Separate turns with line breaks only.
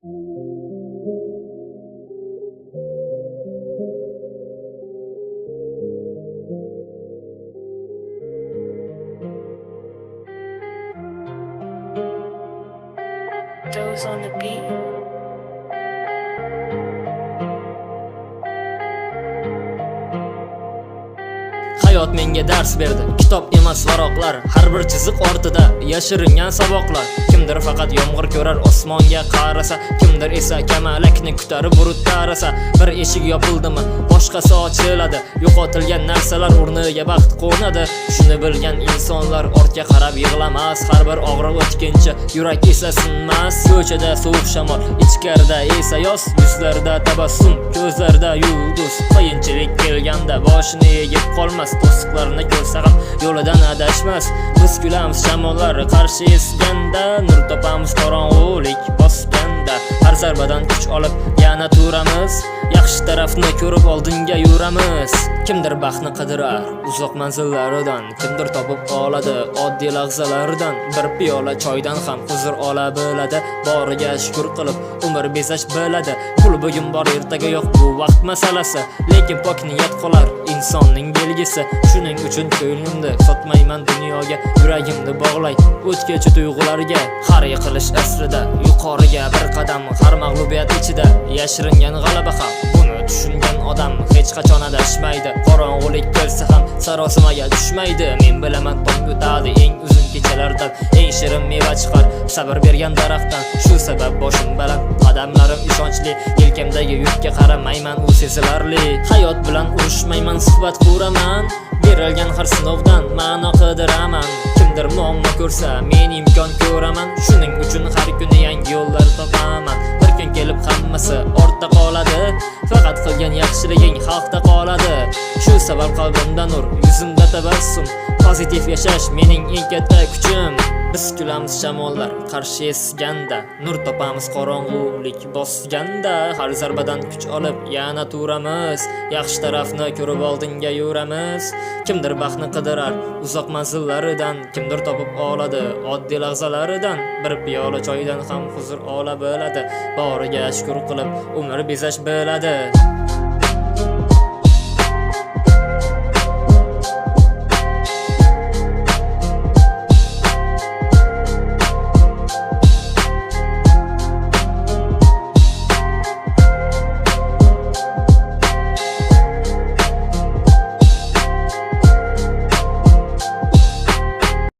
Those on the beat.
Hayot menga dars berdi, kitob emas varoqlar, har bir chiziq ortida yashiringan saboqlar. Kimdir faqat yomg'ir ko'rar osmonga qarasa, kimdir esa kamalakni kutar bulutda arasa. Bir eshik yopildimi, boshqasi ochiladi, yo'qotilgan narsalar o'rniga baxt qo'nadi. Shuni bilgan insonlar ortga qarab yig'lamas, har bir og'riq o'tkincha yurak esa sinmas. Ko'chada sovuq shamol, ichkarida esa yoz, yuzlarda tabassum, ko'zlarda yulduz. Qiyinchilik kelganda boshini egib qolmas, to'siqlarni ko'rsa ham yo'lidan adashmas. Biz kulamiz shamollar qarshi esganda, nur topamiz qorong'ulik bosganda. Har zarbadan kuch olib yana turamiz, yaxshi tarafni ko'rib oldinga yuramiz. Kimdir baxtni qidirar uzoq manzillaridan, kimdir topib oladi oddiy lahzalardan. Bir piyola choydan ham huzur ola biladi, boriga shukr qilib umr bezash biladi. Pul bugun bor, ertaga yo'q, bu vaqt masalasi, lekin pok niyat qolar insonning belgisi. Shuning uchun ko'nglimni sotmayman dunyoga, yuragimni bog'lay o'tgachi tuyg'ularga. Har yiqilish aslida yuqoriga bir qadam, har mag'lubiyat ichida yashiringan g'alaba ham. Buni tushungan odam hech qachon adashmaydi, qorong'ulik kelsa ham sarosimaga tushmaydi. Men bilaman tong o'tadi eng uzun kechalardan, eng shirin meva chiqar sabr bergan daraxtdan. Shu sabab boshim baland, qadamlarim ishonchli, yelkamdagi yukka qaramayman, u sezilarli. Hayot bilan urushmayman, suhbat quraman, berilgan har sinovdan ma'no qidiraman. Kimdir muammo ko'rsa, men imkon ko'raman, shuning uchun har kuni yangi yo'llar topaman. Bir kun kelib hammasi ortda qoladi, faqat qilgan yaxshiliging xalqda qoladi. Shu sabab qalbimda nur, yuzimda tabassum, pozitiv yashash mening eng katta kuchim. Biz kulamiz shamollar qarshi esganda, nur topamiz qorong'ulik bosganda. Har zarbadan kuch olib yana turamiz, yaxshi tarafni ko'rib oldinga yuramiz. Kimdir baxtni qidirar uzoq manzillaridan, kimdir topib oladi oddiy lahzalaridan. Bir piyola choydan ham huzur ola biladi, boriga shukr qilib umr bezash biladi.